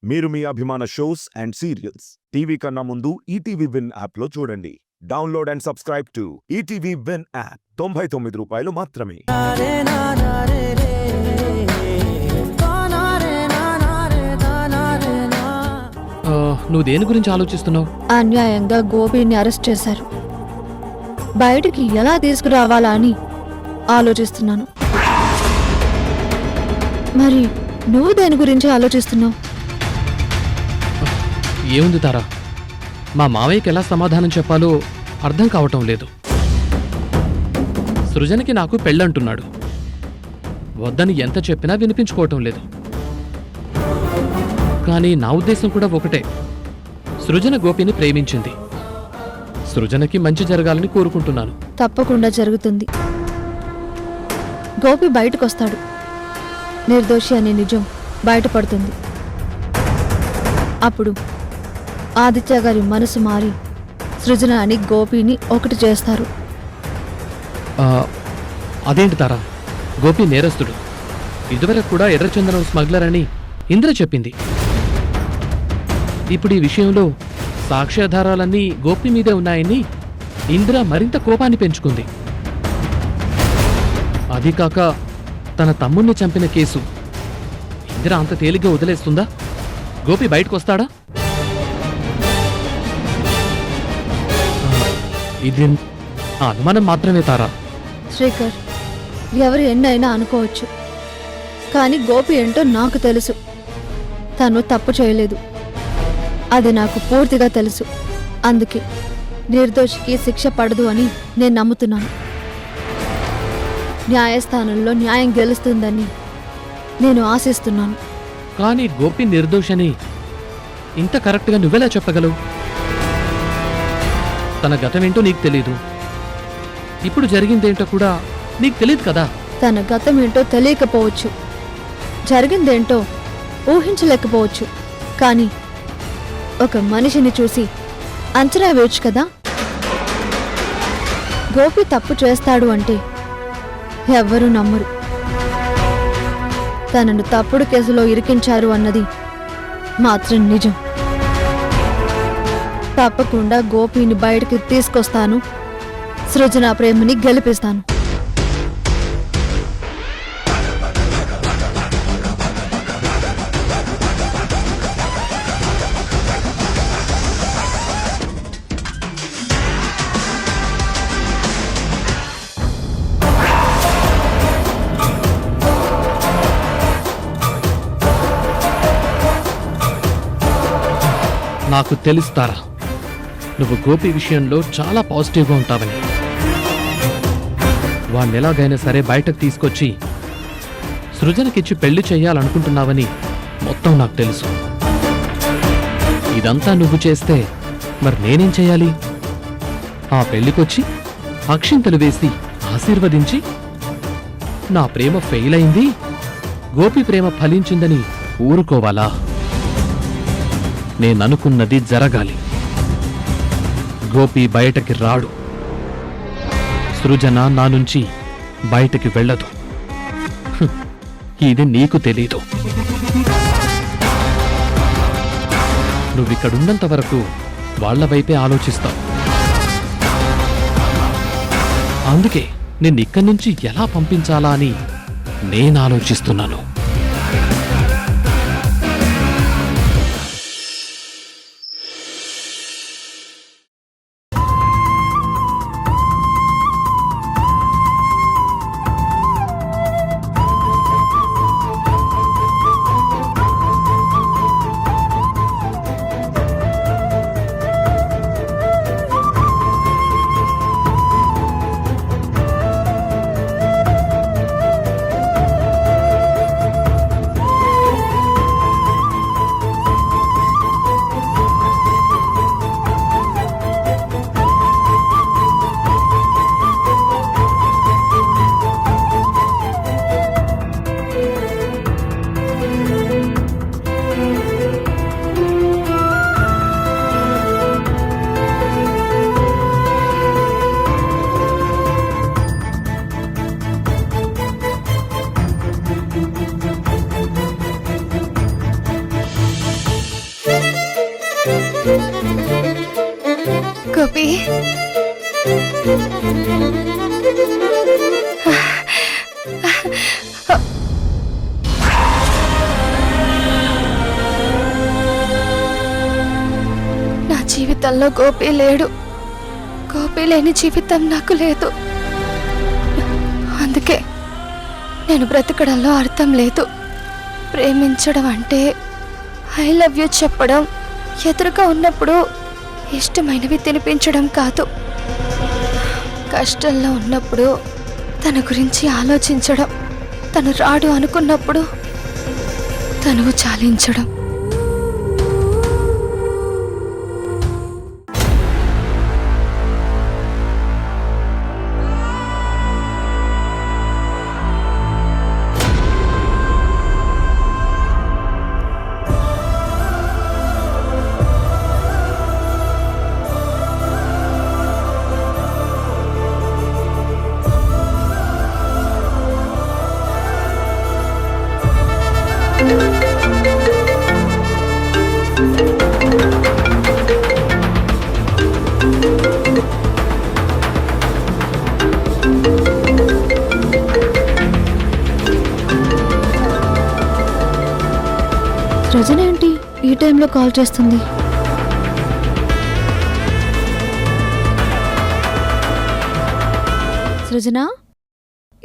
మీరు మీ అభిమాన shows and serials TV కన్నా ముందు ఈటీవీ విన్ యాప్లో చూడండి. Download and subscribe to ETV win app. 99 రూపాయలు మాత్రమే. నువ్వు దేని గురించి ఆలోచిస్తున్నావు? అన్యాయంగా గోపిని అరెస్ట్ చేశారు. బయటికి ఎలా తీసుకురావాలా అని ఆలోచిస్తున్నాను. మరి నువ్వు దేని గురించి ఆలోచిస్తున్నావు? ఏముంది తారా, మా మావయ్యకి ఎలా సమాధానం చెప్పాలో అర్థం కావటం లేదు. సృజనకి నాకు పెళ్ళంటున్నాడు. వద్దని ఎంత చెప్పినా వినిపించుకోవటం లేదు. కానీ నా ఉద్దేశం కూడా ఒకటే, సృజన గోపిని ప్రేమించింది. సృజనకి మంచి జరగాలని కోరుకుంటున్నాను. తప్పకుండా జరుగుతుంది. గోపి బయటకొస్తాడు. నిర్దోషి అనే నిజం బయటపడుతుంది. అప్పుడు ఆదిత్య గారి మనసు మారి సృజన అని గోపిని ఒకటి చేస్తారు. అదేంటి తారా, గోపి నేరస్తుడు. ఇదివరకు కూడా ఎర్రచందనం స్మగ్లర్ అని ఇంద్ర చెప్పింది. ఇప్పుడు ఈ విషయంలో సాక్ష్యాధారాలన్నీ గోపి మీదే ఉన్నాయని ఇంద్ర మరింత కోపాన్ని పెంచుకుంది. అది కాక తన తమ్ముణ్ణి చంపిన కేసు ఇంద్ర అంత తేలిగ్గా వదిలేస్తుందా? గోపి బయటకొస్తాడా? ఇది అనుమానం మాత్రమే తారా. శ్రీకర్, ఎవరు ఎన్నైనా అనుకోవచ్చు, కానీ గోపి ఏంటో నాకు తెలుసు. తను తప్పు చేయలేదు, అది నాకు పూర్తిగా తెలుసు. అందుకే నిర్దోషికి శిక్ష పడదు అని నేను నమ్ముతున్నాను. న్యాయస్థానంలో న్యాయం గెలుస్తుందని నేను ఆశిస్తున్నాను. కానీ గోపి నిర్దోషని ఇంత కరెక్ట్గా నువ్వెలా చెప్పగలవు? తన గతమేంటో నీకు తెలీదు, ఇప్పుడు జరిగిందేంటో కూడా నీకు తెలియదు కదా. తన గతమేంటో తెలియకపోవచ్చు, జరిగిందేంటో ఊహించలేకపోవచ్చు, కానీ ఒక మనిషిని చూసి అంచనా వేయచ్చు కదా. గోపి తప్పు చేస్తాడు అంటే ఎవ్వరూ నమ్మరు. తనను తప్పుడు కేసులో ఇరికించారు అన్నది మాత్రం నిజం. తప్పకుండా గోపిని బయటికి తీసుకొస్తాను. సృజన ప్రేమని గెలిపిస్తాను. నాకు తెలుస్తారా, నువ్వు గోపి విషయంలో చాలా పాజిటివ్గా ఉంటావని. వాణ్ణి ఎలాగైనా సరే బయటకు తీసుకొచ్చి సృజనకిచ్చి పెళ్లి చెయ్యాలనుకుంటున్నావని మొత్తం నాకు తెలుసు. ఇదంతా నువ్వు చేస్తే మరి నేనేం చెయ్యాలి? ఆ పెళ్లికొచ్చి అక్షింతలు వేసి ఆశీర్వదించి నా ప్రేమ ఫెయిల్ అయింది, గోపి ప్రేమ ఫలించిందని ఊరుకోవాలా? నేననుకున్నది జరగాలి. గోపి బయటకి రాడు, సృజన నా నుంచి బయటకి వెళ్ళదు. ఇది నీకు తెలీదు. నువ్విక్కడున్నంత వరకు వాళ్ల వైపే ఆలోచిస్తావు. అందుకే నిన్నిక్కడి నుంచి ఎలా పంపించాలా అని నేను ఆలోచిస్తున్నాను. గోపి నా జీవితంలో గోపి లేడు. గోపి లేని జీవితం నాకు లేదు. అందుకే నేను బ్రతకడంలో అర్థం లేదు. ప్రేమించడం అంటే ఐ లవ్ యూ చెప్పడం, ఎదురుగా ఉన్నప్పుడు ఇష్టమైనవి తినిపించడం కాదు. కష్టంలో ఉన్నప్పుడు తన గురించి ఆలోచించడం, తను రాడు అనుకున్నప్పుడు తనువు చాలించడం. సృజన ఏంటి ఈ టైంలో కాల్ చేస్తుంది? సృజన,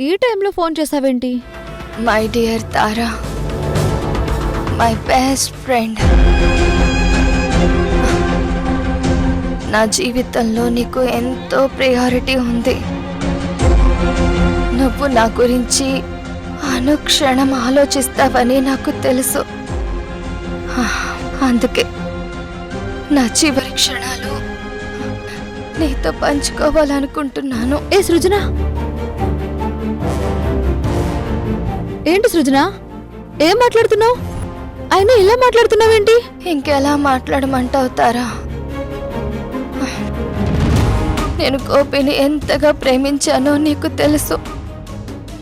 ఈ టైంలో ఫోన్ చేసావేంటి? My dear Tara, my best friend, నా జీవితంలో నీకు ఎంతో ప్రయారిటీ ఉంది. నువ్వు నా గురించి అనుక్షణం ఆలోచిస్తావని నాకు తెలుసు. అందుకే నా చివరి క్షణాలు నీతో పంచుకోవాలనుకుంటున్నాను. ఏ సృజన, ఏంటి సృజన, ఏం మాట్లాడుతున్నావు? అయినా ఇలా మాట్లాడుతున్నావేంటి? ఇంకెలా మాట్లాడమంటావు తారా? నేను గోపిని ఎంతగా ప్రేమించానో నీకు తెలుసు.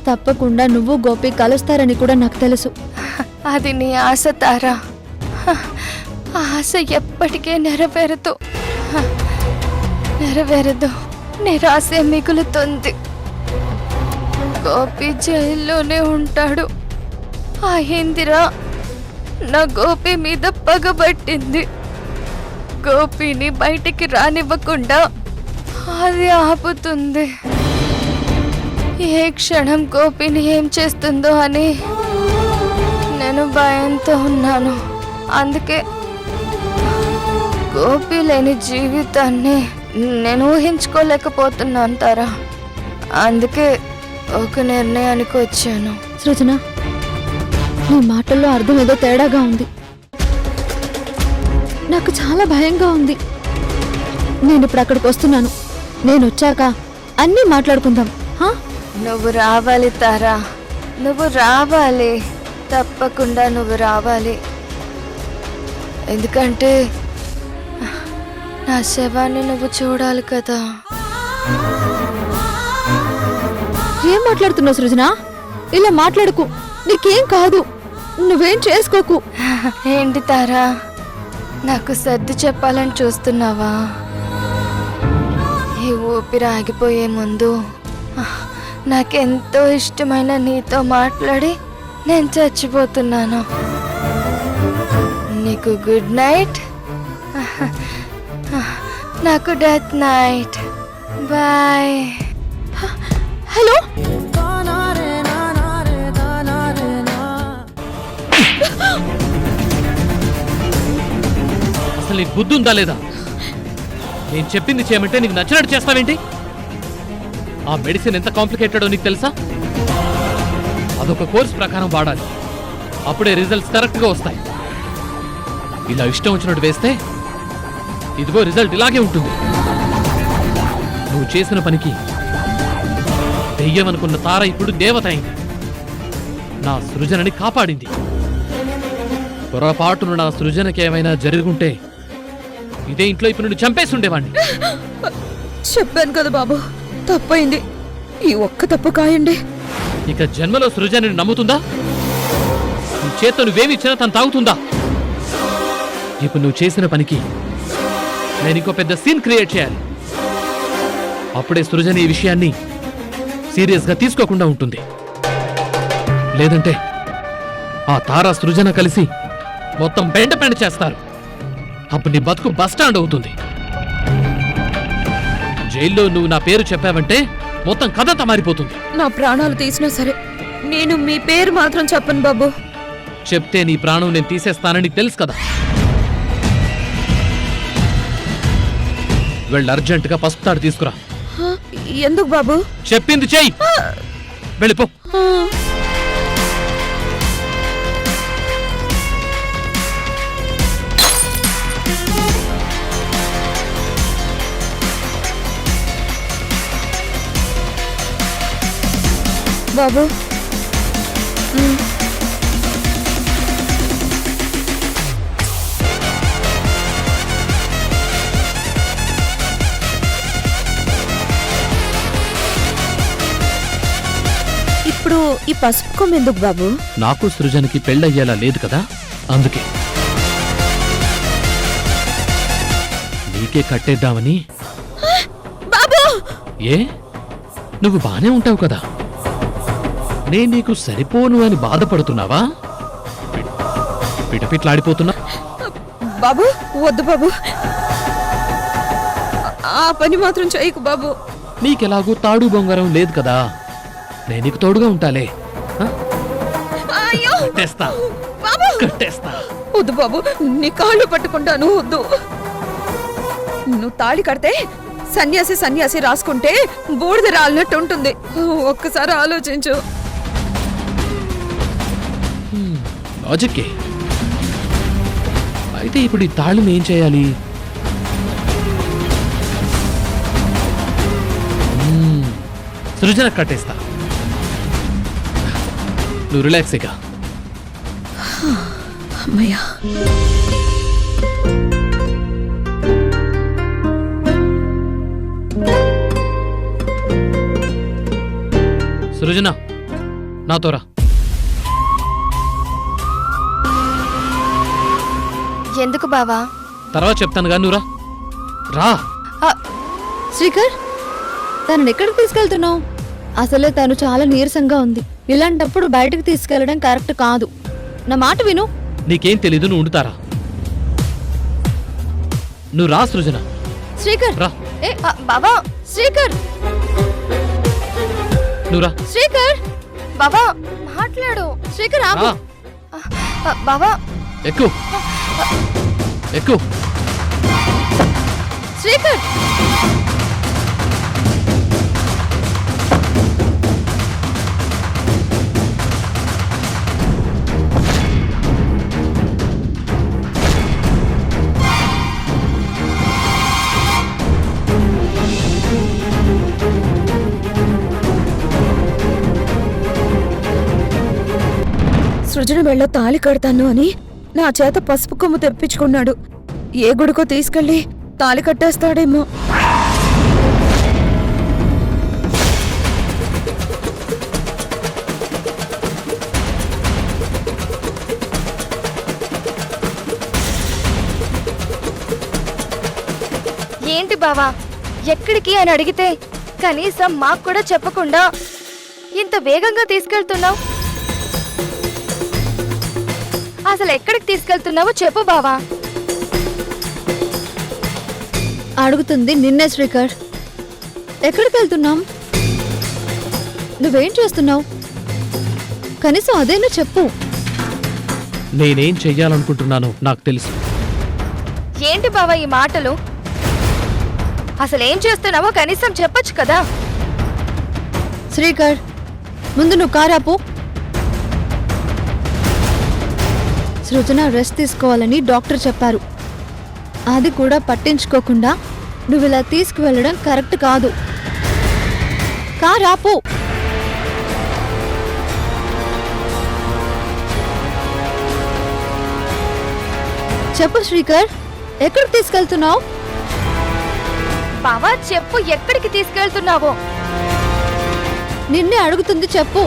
తప్పకుండా నువ్వు గోపి కలుస్తారని కూడా నాకు తెలుసు. అది నీ ఆశ తారా. ఆ ఆశ ఎప్పటికే నెరవేరదు. నిరాశే మిగులుతుంది. గోపి జైల్లోనే ఉంటాడు. ఆ ఇందిరా నా గోపి మీద పగబట్టింది. గోపిని బయటికి రానివ్వకుండా అది ఆపుతుంది. ఏ క్షణం గోపిని ఏం చేస్తుందో అని నేను భయంతో ఉన్నాను. అందుకే గోపి లేని జీవితాన్ని నేను ఊహించుకోలేకపోతున్నాను తారా. అందుకే ఒక నిర్ణయానికి వచ్చాను. సృజన, నీ మాటల్లో అర్థం ఏదో తేడాగా ఉంది. నాకు చాలా భయంగా ఉంది. నేను ఇప్పుడు అక్కడికి వస్తున్నాను. నేను వచ్చాక అన్నీ మాట్లాడుకుందాం. నువ్వు రావాలి తారా, నువ్వు రావాలి. తప్పకుండా నువ్వు రావాలి. ఎందుకంటే నా శవాన్ని నువ్వు చూడాలి కదా. ఏం మాట్లాడుతున్నావు సృజన? ఇలా మాట్లాడుకు. నీకేం కాదు. నువ్వేం చేసుకోకు. ఏంటి తారా, నాకు సర్ది చెప్పాలని చూస్తున్నావా? ఈ ఊపిరి ఆగిపోయే ముందు నాకెంతో ఇష్టమైన నీతో మాట్లాడి నేను చచ్చిపోతున్నాను. నీకు గుడ్ నైట్, నాకు డెత్ నైట్. బాయ్. హలో, అసలు నీకు బుద్ధి ఉందా లేదా? నేను చెప్పింది చేయమంటే నీకు నచ్చినట్టు చేస్తావేంటి? ఆ మెడిసిన్ ఎంత కాంప్లికేటెడో నీకు తెలుసా? అదొక కోర్స్ ప్రకారం వాడాలి. అప్పుడే రిజల్ట్స్ కరెక్ట్గా వస్తాయి. ఇలా ఇష్టం వచ్చినట్టు వేస్తే ఇదిగో రిజల్ట్ ఇలాగే ఉంటుంది. నువ్వు చేసిన పనికి దెయ్యమనుకున్న తార ఇప్పుడు దేవత అయింది. నా సృజనని కాపాడింది. పొరపాటును నా సృజనకి ఏమైనా జరుగుంటే ఇదే ఇంట్లో ఇప్పుడు నుండి చంపేసి ఉండేవాడిని. చెప్పాను కదా బాబు, తప్పైంది. ఈ ఒక్క తప్పు కాయండి. ఇక జన్మలో సృజనని నమ్ముతుందా? నీ చేత్తో నువ్వేమి ఇచ్చినా తను తాగుతుందా? ఇప్పుడు నువ్వు చేసిన పనికి నేను ఇంకో పెద్ద సీన్ క్రియేట్ చేయాలి. అప్పుడే సృజన ఈ విషయాన్ని సీరియస్గా తీసుకోకుండా ఉంటుంది. లేదంటే ఆ తారా సృజన కలిసి మొత్తం బెండ చేస్తారు. అప్పుడు నీ బతుకు బస్టాండ్ అవుతుంది. జైల్లో నువ్వు నా పేరు చెప్పావంటే మొత్తం కథంతా మారిపోతుంది. నా ప్రాణాలు తీసినా సరే నేను మీ పేరు మాత్రం చెప్పను బాబు. చెప్తే నీ ప్రాణం నేను తీసేస్తానని తెలుసు కదా. వెళ్ళి అర్జెంటుగా పసుపు తాడు తీసుకురా. హ, ఎందుకు బాబు? చెప్పింది చెయ్యి. వెళ్ళిపో. హ, బాబు ఇప్పుడు ఈ పసుపు కొమ్ము ఎందుకు బాబు? నాకు సృజనకి పెళ్ళయ్యేలా లేదు కదా, అందుకే నీకే కట్టేద్దామని. బాబు ఏ నువ్వు బానే ఉంటావు కదా, నేను నీకు సరిపోను అని బాధపడుతున్నావా? పిటపిట్లాడిపోతున్నా. బాబు వద్దు బాబు, ఆ పని మాత్రం చేయకు బాబు. నీకెలాగూ తాడు బొంగరం లేదు కదా, నేను నీకు తోడుగా ఉంటాలే. ఆ? అయ్యో కట్టేస్తా బాబు, కట్టేస్తా. వద్దు బాబు, నీ కాళ్ళు పట్టుకుంటాను, వద్దు. నువ్వు తాళి కడితే సన్యాసి సన్యాసి రాసుకుంటే బూడిద రాలినట్టు ఉంటుంది. ఒక్కసారి ఆలోచించు. లాజిక్కే. అయితే ఇప్పుడు ఈ తాళిని ఏం చేయాలి? సృజన కట్టేస్తా, నువ్వు రిలాక్సేగా. అమ్మయ్యా. సృజన నాతో రా. ఎందుకు బావా? తర్వాత చెప్తాను గా, నువ్వు రా. రా. శ్రీకర్, తనని ఎక్కడికి తీసుకెళ్తున్నావు? అసలే తను చాలా నీరసంగా ఉంది. ఇలాంటప్పుడు బయటకు తీసుకెళ్లడం కరెక్ట్ కాదు. నా మాట విను. నీకేం తెలీదు, నువ్వు ఉండుతారా. నువ్వు రా సృజన. శ్రీకర్ రా. బావా శ్రీకర్ నువ్వు రా. శ్రీకర్ బావా మాట్లాడు. శ్రీకర్ ఆగు. రా. బావా ఎక్కు ఎక్కు. శ్రీకర్ సృజన మెళ్ళో తాళి కడతాను అని నా చేత పసుపు కొమ్ము తెప్పించుకున్నాడు. ఏ గుడికో తీసుకెళ్లి తాళి కట్టేస్తాడేమో. ఏంటి బావా, ఎక్కడికి అని అడిగితే కనీసం మాకు కూడా చెప్పకుండా ఇంత వేగంగా తీసుకెళ్తున్నావు. అసలు ఎక్కడికి తీసుకెళ్తున్నావో చెప్పు బావా. అడుగుతుంది నిన్నే శ్రీకర్. ఎక్కడికి వెళ్తున్నాం? నువ్వేం చేస్తున్నావు? కనీసం అదేనా చెప్పు. నేనేం చెయ్యాలనుకుంటున్నానో నాకు తెలుసు. ఏంటి బావా ఈ మాటలు? అసలేం చేస్తున్నావో కనీసం చెప్పొచ్చు కదా. శ్రీకర్, ముందు నువ్వు కారాపు. సృజన రెస్ట్ తీసుకోవాలని డాక్టర్ చెప్పారు. అది కూడా పట్టించుకోకుండా నువ్వు ఇలా తీసుకువెళ్ళడం కరెక్ట్ కాదు. కారాపు. చెప్పు శ్రీకర్, ఎక్కడికి తీసుకెళ్తున్నావు? బావా చెప్పు, ఎక్కడికి తీసుకెళ్తున్నావో. నిన్నే అడుగుతుంది, చెప్పు.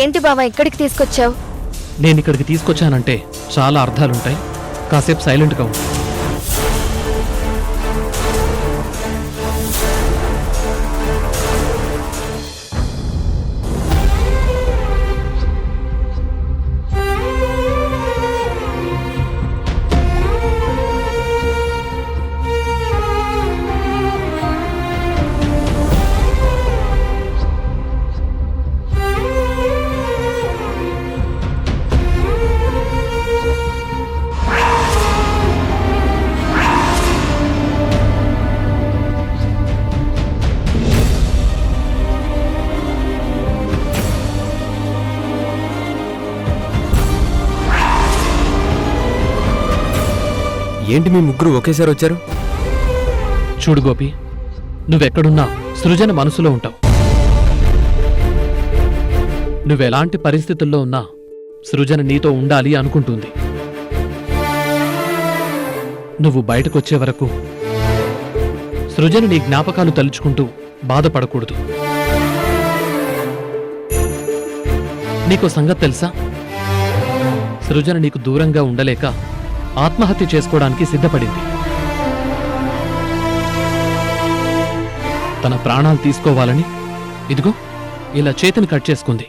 ఏంటి బావా ఇక్కడికి తీసుకొచ్చావు? నేను ఇక్కడికి తీసుకొచ్చానంటే చాలా అర్థాలుంటాయి. కాసేపు సైలెంట్గా ఉండు. ఏంటి మీ ముగ్గురు ఒకేసారి వచ్చారు? చూడు గోపి, నువ్వెక్కడున్నా సృజన మనసులో ఉంటావు. నువ్వెలాంటి పరిస్థితుల్లో ఉన్నా సృజన నీతో ఉండాలి అనుకుంటుంది. నువ్వు బయటకొచ్చే వరకు సృజన నీ జ్ఞాపకాలు తలుచుకుంటూ బాధపడకూడదు. నీకో సంగతి తెలుసా? సృజన నీకు దూరంగా ఉండలేక ఆత్మహత్య చేసుకోవడానికి సిద్ధపడింది. తన ప్రాణాలు తీసుకోవాలని ఇదిగో ఇలా చేతిని కట్ చేసుకుంది.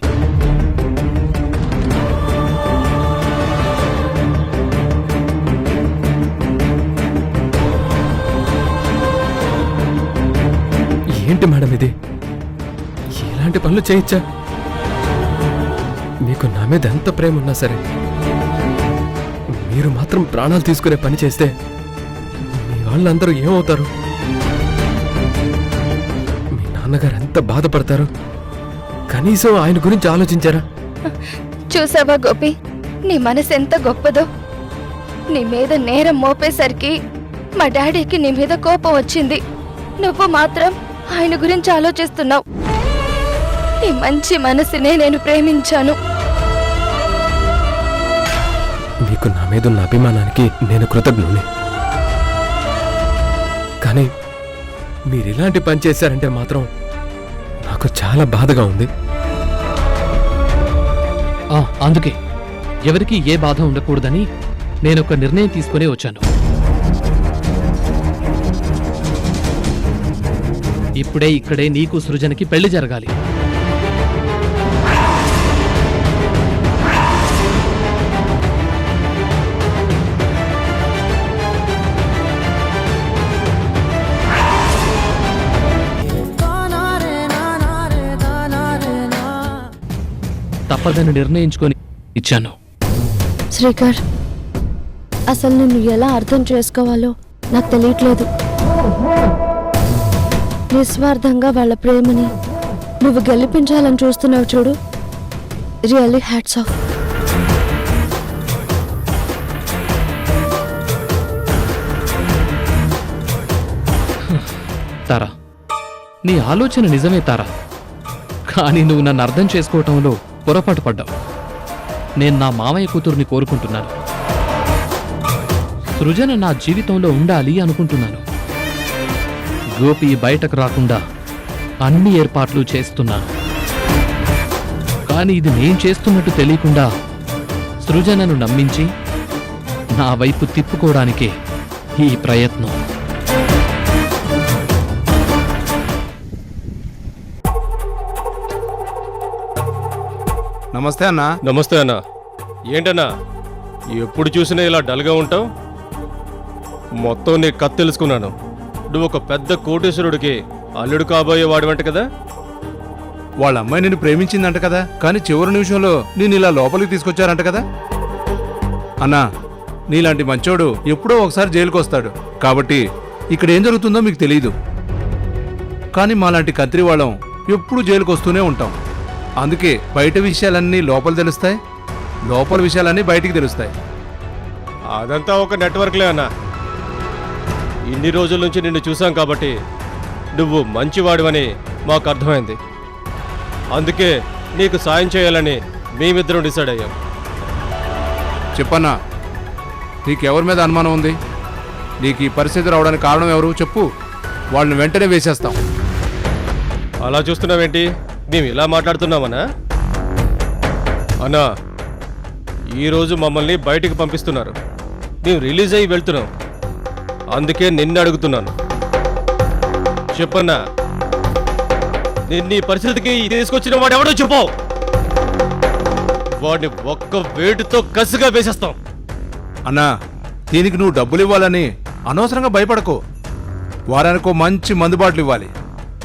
ఏంటి మేడం ఇది? ఎలాంటి పనులు చేయొచ్చా? మీకు నా మీద ఎంత ప్రేమ ఉన్నా సరే మీరు మాత్రం ప్రాణాలు తీసుకునే పని చేస్తే మీ వాళ్ళందరూ ఏమవుతారు? మీ నాన్నగారు ఎంత బాధపడతారు? కనీసం ఆయన గురించి ఆలోచించారా? చూసావా గోపి, నీ మనసు ఎంత గొప్పదో. నీ మీద నేరం మోపేసరికి మా డాడీకి నీ మీద కోపం వచ్చింది. నువ్వు మాత్రం ఆయన గురించి ఆలోచిస్తున్నావు. నీ మంచి మనసునే నేను ప్రేమించాను. మీకు నా మీద ఉన్న అభిమానానికి నేను కృతజ్ఞుని. కానీ మీరు ఇలాంటి పని చేశారంటే మాత్రం నాకు చాలా బాధగా ఉంది. అందుకే ఎవరికి ఏ బాధ ఉండకూడదని నేనొక నిర్ణయం తీసుకునే వచ్చాను. ఇప్పుడే ఇక్కడే నీకు సృజనకి పెళ్లి జరగాలి. తప్పదని నిర్ణయించుకొని ఇచ్చాను. శ్రీకర్, అసలు నిన్ను ఎలా అర్థం చేసుకోవాలో నాకు తెలియట్లేదు. నిస్వార్థంగా వాళ్ళ ప్రేమని నువ్వు గెలిపించాలని చూస్తున్నావు చూడు. Really hats off. తారా, నీ ఆలోచన నిజమే తారా. కానీ నువ్వు నన్ను అర్థం చేసుకోవటంలో పొరపాటు పడ్డావు. నేను నా మామయ్య కూతుర్ని కోరుకుంటున్నాను. సృజన నా జీవితంలో ఉండాలి అనుకుంటున్నాను. గోపి బయటకు రాకుండా అన్ని ఏర్పాట్లు చేస్తున్నాను. కానీ ఇది నేను చేస్తున్నట్టు తెలియకుండా సృజనను నమ్మించి నా వైపు తిప్పుకోవడానికే ఈ ప్రయత్నం. నమస్తే అన్నా. నమస్తే అన్నా. ఏంటన్నా ఎప్పుడు చూసినా ఇలా డల్గా ఉంటావు? మొత్తం నీ కథ తెలుసుకున్నాను. నువ్వు ఒక పెద్ద కోటేశ్వరుడికి అల్లుడు కాబోయే వాడివంట కదా. వాళ్ళ అమ్మాయి నిన్ను ప్రేమించిందంట కదా, కానీ చివరి నిమిషంలో నేను ఇలా లోపలికి తీసుకొచ్చారంట కదా. అన్నా, నీలాంటి మంచోడు ఎప్పుడో ఒకసారి జైలుకు వస్తాడు. కాబట్టి ఇక్కడ ఏం జరుగుతుందో మీకు తెలియదు. కానీ మాలాంటి కత్రి వాళ్ళం ఎప్పుడు జైలుకు వస్తూనే ఉంటాం. అందుకే బయట విషయాలన్నీ లోపల తెలుస్తాయి, లోపల విషయాలన్నీ బయటికి తెలుస్తాయి. అదంతా ఒక నెట్వర్క్లే అన్నా. ఇన్ని రోజుల నుంచి నిన్ను చూసాం కాబట్టి నువ్వు మంచివాడివని మాకు అర్థమైంది. అందుకే నీకు సాయం చేయాలని మేమిద్దరం డిసైడ్ అయ్యాం. చెప్పన్నా, నీకెవరి మీద అనుమానం ఉంది? నీకు ఈ పరిస్థితి రావడానికి కారణం ఎవరు చెప్పు, వాళ్ళని వెంటనే వేసేస్తాం. అలా చూస్తున్నావేంటి? మేము ఇలా మాట్లాడుతున్నామనా? అన్నా ఈరోజు మమ్మల్ని బయటికి పంపిస్తున్నారు. మేము రిలీజ్ అయ్యి వెళ్తున్నాం. అందుకే నిన్ను అడుగుతున్నాను, చెప్పన్నా, నిన్ను ఈ పరిస్థితికి తీసుకొచ్చిన వాడు ఎవడో చెప్పు. వాడిని ఒక్క వేటుతో కసిగా వేసేస్తాం. అన్నా, దీనికి నువ్వు డబ్బులు ఇవ్వాలని అనవసరంగా భయపడకు. వారానికో మంచి మందుబాట్లు ఇవ్వాలి.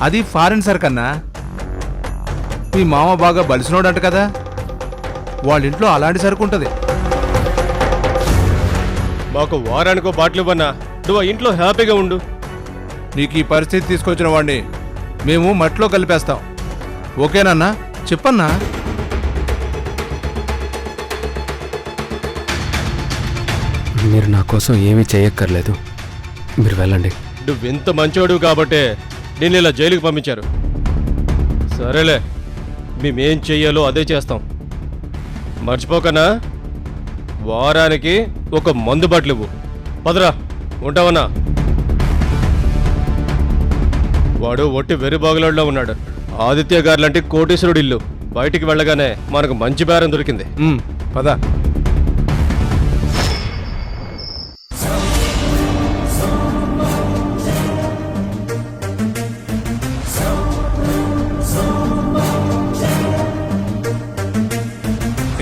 అది ఫారెన్ సరుకన్నా. మీ మామ బాగా బలిసినోడంట కదా, వాళ్ళ ఇంట్లో అలాంటి సరుకు ఉంటుంది. మాకు వారానికో బాటిల్ ఇవ్వన్నా, నువ్వు ఆ ఇంట్లో హ్యాపీగా ఉండు. నీకు ఈ పరిస్థితి తీసుకొచ్చిన వాడిని మేము మట్టిలో కలిపేస్తాం. ఓకేనన్నా? చెప్పన్నా. మీరు నా కోసం ఏమీ చేయక్కర్లేదు, మీరు వెళ్ళండి. నువ్వెంత మంచోడు కాబట్టే నేను ఇలా జైలుకి పంపించారు. సరేలే, మేమేం చెయ్యాలో అదే చేస్తాం. మర్చిపోకనా, వారానికి ఒక మందు బాటిల్ ఇవ్వు. పదరా, ఉంటావన్నా. వాడు ఒట్టి వెర్రిబాగులో ఉన్నాడు. ఆదిత్య గారు లాంటి కోటీశ్వరుడు ఇల్లు. బయటికి వెళ్ళగానే మనకు మంచి బేరం దొరికింది. పద.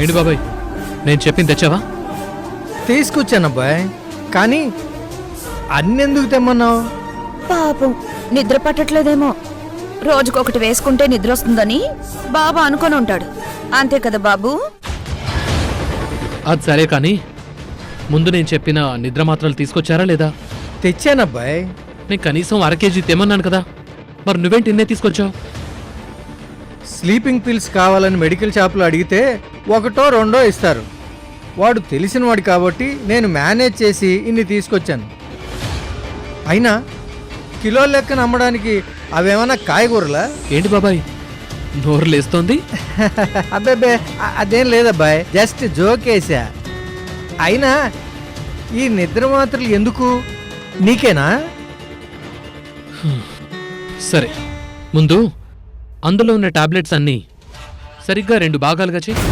ఏంటి బాబాయ్, నేను చెప్పింది తెచ్చావా? తీసుకొచ్చానబ్బాయ్, కానీ అన్నెందుకు తెమ్మన్నావు? పాపం నిద్ర పట్టట్లేదేమో. రోజుకొకటి వేసుకుంటే నిద్ర వస్తుందని బాబా అనుకొని ఉంటాడు. అంతే కదా బాబు? అది సరే కానీ ముందు నేను చెప్పిన నిద్ర మాత్రలు తీసుకొచ్చారా లేదా? తెచ్చానబ్బాయ్. నేను కనీసం 1/2 కేజీ తెమ్మన్నాను కదా, మరి నువ్వేంటి ఇన్నే తీసుకొచ్చావు? స్లీపింగ్ పిల్స్ కావాలని మెడికల్ షాప్లో అడిగితే 1 2 ఇస్తారు. వాడు తెలిసిన వాడు కాబట్టి నేను మేనేజ్ చేసి ఇన్ని తీసుకొచ్చాను. అయినా కిలో లెక్కన అమ్మడానికి అవేమన్నా కాయగూరలా? ఏంటి బాబాయ్ నోరు లేస్తోంది? అబ్బాబ్బే, అదేం లేదబ్బాయ్, జస్ట్ జోకేసా. అయినా ఈ నిద్ర మాత్రలు ఎందుకు? నీకేనా? సరే, ముందు అందులో ఉన్న టాబ్లెట్స్ అన్నీ సరిగ్గా 2 భాగాలుగా చెయ్యి.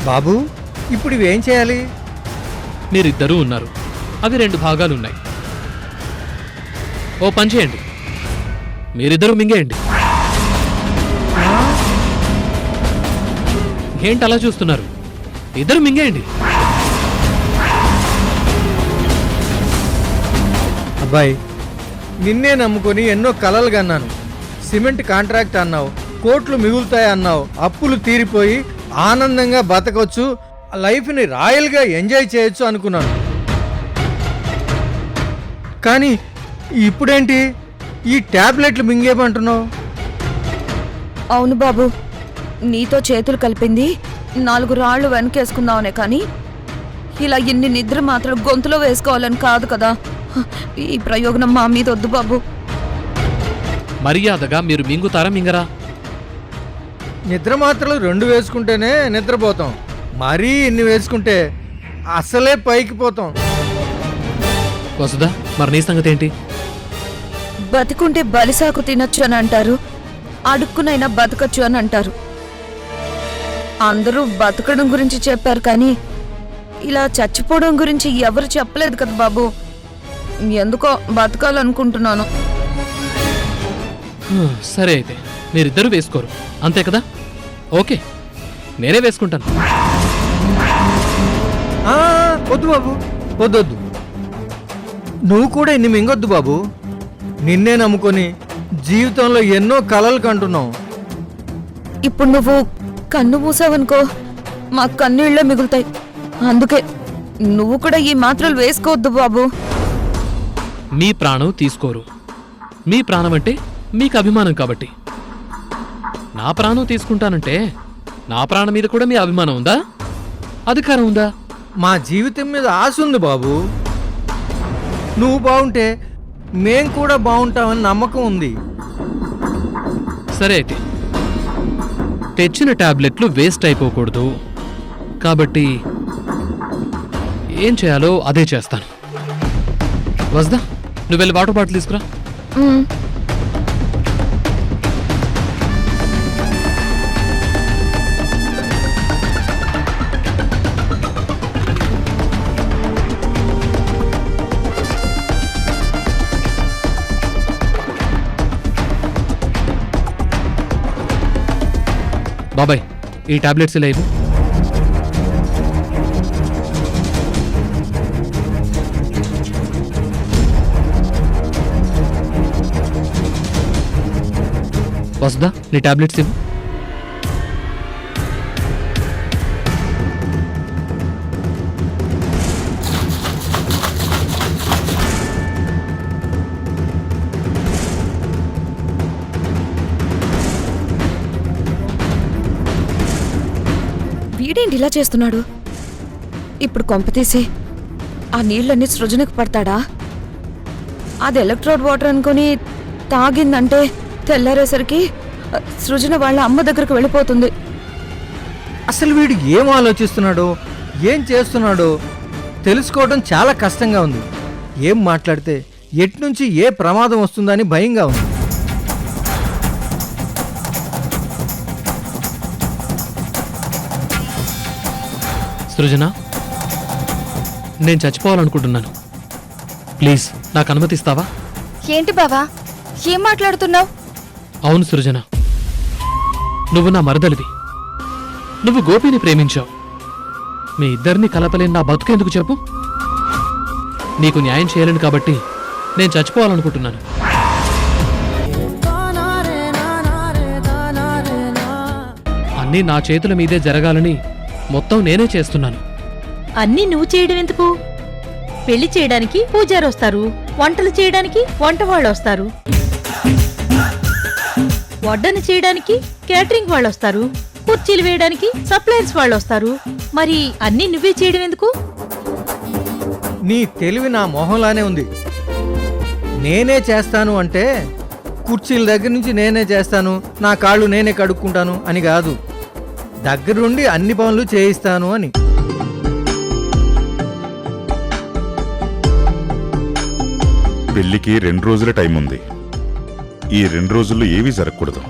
బాబు, ఇప్పుడు ఇవేం చేయాలి? మీరిద్దరూ ఉన్నారు, అవి 2 భాగాలున్నాయి. ఓ పని చేయండి, మీరిద్దరూ మింగేయండి. ఏంటి అలా చూస్తున్నారు? ఇద్దరు మింగేయండి. అబ్బాయి, నిన్నే నమ్ముకొని ఎన్నో కలలు కన్నాను. సిమెంట్ కాంట్రాక్ట్ అన్నావు, కోట్లు మిగులుతాయి అన్నావు, అప్పులు తీరిపోయి ఆనందంగా బతకొచ్చు, లైఫ్ని రాయల్గా ఎంజాయ్ చేయొచ్చు అనుకున్నాను. కానీ ఇప్పుడేంటి ఈ టాబ్లెట్లు మింగేమంటున్నావు? అవును బాబు, నీతో చేతులు కలిపింది 4 రాళ్లు వెనకేసుకుందామనే కానీ ఇలా ఇన్ని నిద్ర మాత్రం గొంతులో వేసుకోవాలని కాదు కదా. ఈ ప్రయోగం మా మీద వద్దు బాబు. మర్యాదగా మీరు మింగుతారా మింగరా? నిద్ర మాత్రలు 2 వేసుకుంటేనే నిద్రపోతాం, మరీ ఇన్ని వేసుకుంటే అసలే పైకి పోతాం. వసుదా, మరి నీ సంగతి ఏంటి? బతికుంటే బలిసాకు తినొచ్చు అని అంటారు, అడుక్కునైనా బతకచ్చు అని అంటారు. అందరూ బతకడం గురించి చెప్పారు కానీ ఇలా చచ్చిపోవడం గురించి ఎవరు చెప్పలేదు కదా బాబు. ఎందుకో బతకాలనుకుంటున్నాను. సరే అయితే మీరిద్దరూ వేసుకోరు అంతే కదా? ఓకే, నేనే వేసుకుంటాను. వద్దు బాబు, వద్దొద్దు. నువ్వు కూడా ఇన్ని మింగొద్దు బాబు. నిన్నే నమ్ముకొని జీవితంలో ఎన్నో కలలు కంటున్నావు. ఇప్పుడు నువ్వు కన్ను మూసావనుకో మా కన్నీళ్ళే మిగులుతాయి. అందుకే నువ్వు కూడా ఈ మాత్రలు వేసుకోవద్దు బాబు. మీ ప్రాణం తీసుకోరు. మీ ప్రాణం అంటే మీకు అభిమానం కాబట్టి. నా ప్రాణం తీసుకుంటానంటే నా ప్రాణం మీద కూడా మీ అభిమానం ఉందా? అధికారం ఉందా? మా జీవితం మీద ఆశ ఉంది బాబు. నువ్వు బాగుంటే మేం కూడా బాగుంటామని నమ్మకం ఉంది. సరే అయితే తెచ్చిన టాబ్లెట్లు వేస్ట్ అయిపోకూడదు కాబట్టి ఏం చేయాలో అదే చేస్తాను. వస్దా, నువ్వు వెళ్ళి వాటర్ బాటిల్ తీసుకురా. మ్, బాబాయ్, ఈ టాబ్లెట్స్ ఇలా ఇవ్వు. వసుదా, నీ టాబ్లెట్స్ ఇవ్వు. వీడేంటి ఇలా చేస్తున్నాడు? ఇప్పుడు కొంపతీసి ఆ నీళ్ళన్నీ సృజనకు పడతాడా? అది ఎలక్ట్రోడ్ వాటర్ అనుకుని తాగిందంటే తెల్లారేసరికి సృజన వాళ్ళ అమ్మ దగ్గరకు వెళ్ళిపోతుంది. అసలు వీడు ఏం ఆలోచిస్తున్నాడో ఏం చేస్తున్నాడో తెలుసుకోవడం చాలా కష్టంగా ఉంది. ఏం మాట్లాడితే ఎట్నుంచి ఏ ప్రమాదం వస్తుందని భయంగా ఉంది. సృజన, నేను చచ్చిపోవాలనుకుంటున్నాను. ప్లీజ్ నాకు అనుమతిస్తావా? ఏంటి బావా, ఏం మాట్లాడుతున్నావు? అవును సృజన, నువ్వు నా మరదలివి. నువ్వు గోపిని ప్రేమించావు. మీ ఇద్దరిని కలపలేని నా బతుకెందుకు చెప్పు? నీకు న్యాయం చేయలేను కాబట్టి నేను చచ్చిపోవాలనుకుంటున్నాను. అన్నీ నా చేతుల మీదే జరగాలని మొత్తం నేనే చేస్తున్నాను. అన్నీ నువ్వు చేయడం ఎందుకు? పెళ్లి చేయడానికి పూజారి వస్తారు, వంటలు చేయడానికి వంట వాళ్ళు వస్తారు, వడ్డన చేయడానికి కేటరింగ్ వాళ్ళు వస్తారు, కుర్చీలు వేయడానికి సప్లయర్స్ వాళ్ళు వస్తారు. మరి అన్నీ నువ్వే చేయడం ఎందుకు? నీ తెలివి నా మొహంలానే ఉంది. నేనే చేస్తాను అంటే కుర్చీల దగ్గర నుంచి నేనే చేస్తాను, నా కాళ్ళు నేనే కడుక్కుంటాను అని కాదు, దగ్గరుండి అన్ని పనులు చేయిస్తాను అని. పెళ్లికి 2 రోజుల టైం ఉంది. ఈ 2 రోజుల్లో ఏవీ జరగకూడదు.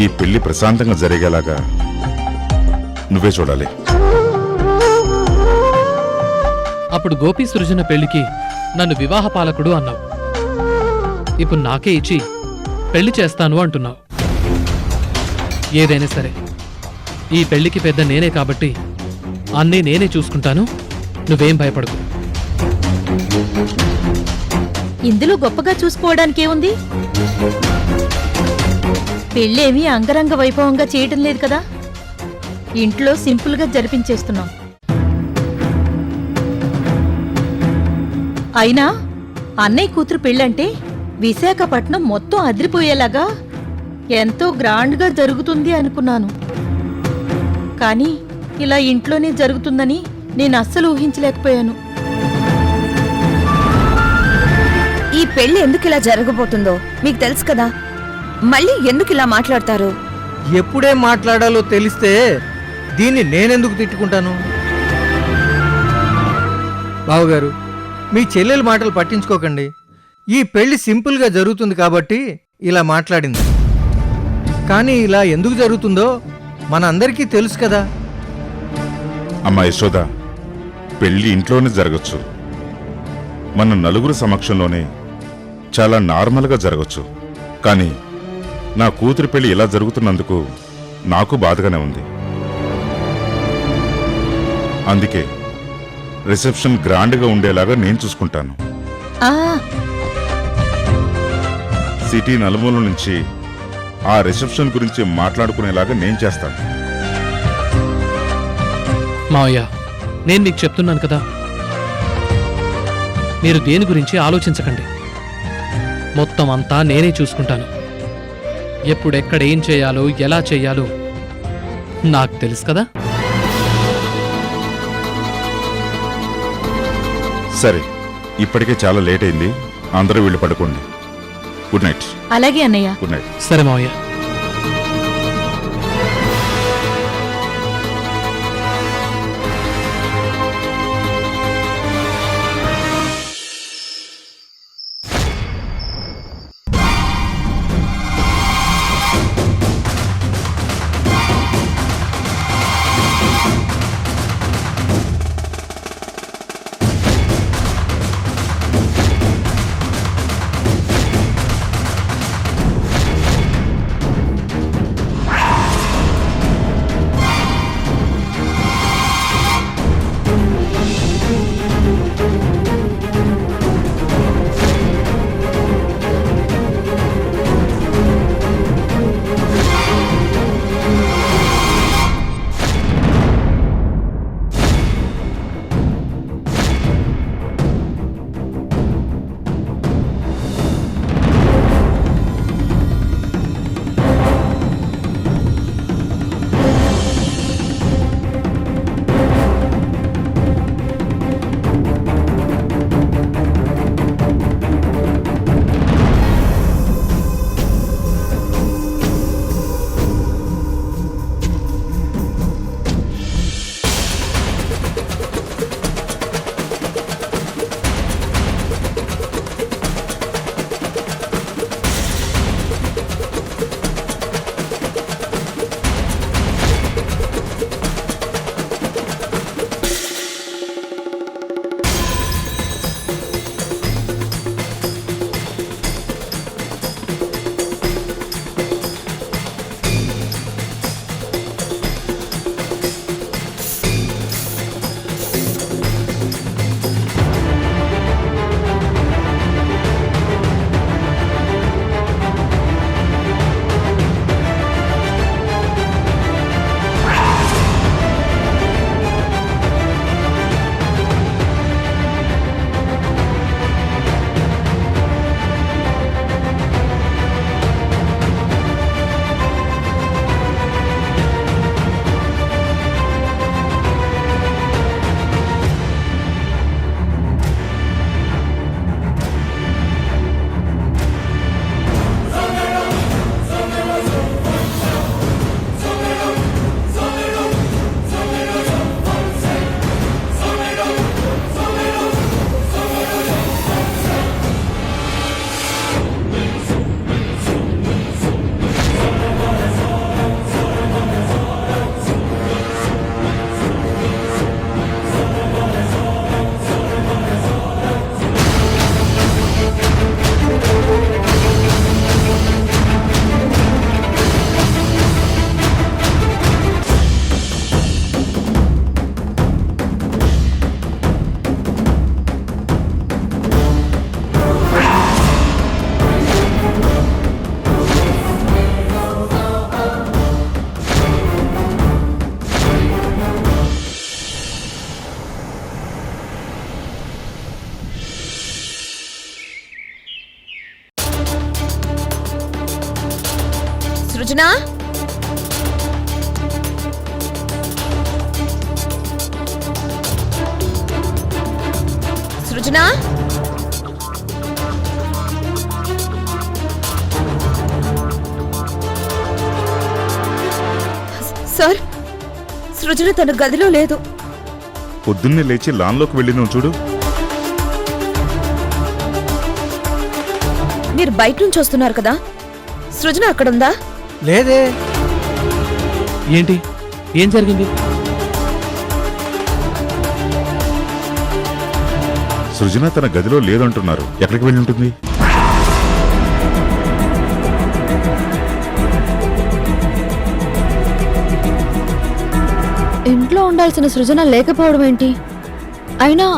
ఈ పెళ్లి ప్రశాంతంగా జరిగేలాగా నువ్వే చూడాలి. అప్పుడు గోపి సృజన పెళ్లికి నన్ను వివాహ పాలకుడు అన్నావు. ఇప్పుడు నాకే ఇచ్చి పెళ్లి చేస్తాను అంటున్నావు. ఏదైనా సరే, ఈ పెళ్లికి పెద్ద నేనే కాబట్టి అన్నీ నేనే చూసుకుంటాను. నువ్వేం భయపడకు. ఇందులో గొప్పగా చూసుకోవడానికేముంది? పెళ్ళేమీ అంగరంగ వైభవంగా చేయటం లేదు కదా, ఇంట్లో సింపుల్గా జరిపించేస్తున్నాం. అయినా అన్నయ్య కూతురు పెళ్ళంటే విశాఖపట్నం మొత్తం అదిరిపోయేలాగా ఎంతో గ్రాండ్గా జరుగుతుంది అనుకున్నాను. కానీ ఇలా ఇంట్లోనే జరుగుతుందని నేను అస్సలు ఊహించలేకపోయాను. ఈ పెళ్లి ఎందుకు ఇలా జరగబోతుందో మీకు తెలుసు కదా, మళ్ళీ ఎందుకు ఇలా మాట్లాడతారు? ఎప్పుడేం మాట్లాడాలో తెలిస్తే దీన్ని నేనెందుకు తిట్టుకుంటాను? బావగారు, మీ చెల్లెల మాటలు పట్టించుకోకండి. ఈ పెళ్లి సింపుల్గా జరుగుతుంది కాబట్టి ఇలా మాట్లాడింది. కానీ ఇలా ఎందుకు జరుగుతుందో మనందరికీ తెలుసు కదా. అమ్మా యశోద, పెళ్లి ఇంట్లోనే జరగచ్చు, మన నలుగురు సమక్షంలోనే చాలా నార్మల్గా జరగచ్చు. కానీ నా కూతురి పెళ్లి ఇలా జరుగుతున్నందుకు నాకు బాధగానే ఉంది. అందుకే రిసెప్షన్ గ్రాండ్గా ఉండేలాగా నేను చూసుకుంటాను. ఆ సిటీ నలుమూల నుంచి ఆ రిసెప్షన్ గురించి మాట్లాడుకునేలాగా నేను చేస్తాను. మావయ్య, నేను మీకు చెప్తున్నాను కదా, మీరు దేని గురించి ఆలోచించకండి. మొత్తం అంతా నేనే చూసుకుంటాను. ఎప్పుడెక్కడ ఏం చేయాలో ఎలా చేయాలో నాకు తెలుసు కదా. సరే, ఇప్పటికే చాలా లేట్ అయింది. అందరూ వీళ్ళు పడుకోండి. Good night. అలాగే అన్నయ్య. Good night. సరే మావయ్య. సృజన సృజన సార్ సృజన తన గదిలో లేదు. పొద్దున్నే లేచి లాన్లోకి వెళ్ళినావు చూడు. మీరు బయట నుంచి వస్తున్నారు కదా, సృజన అక్కడుందా? లేదే. ఏంటి ఏం జరిగింది? సృజన తన గదిలో లేదంటున్నారు. ఎక్కడికి వెళ్ళి ఉంటుంది? ఇంట్లో ఉండాల్సిన సృజన లేకపోవడం ఏంటి? అయినా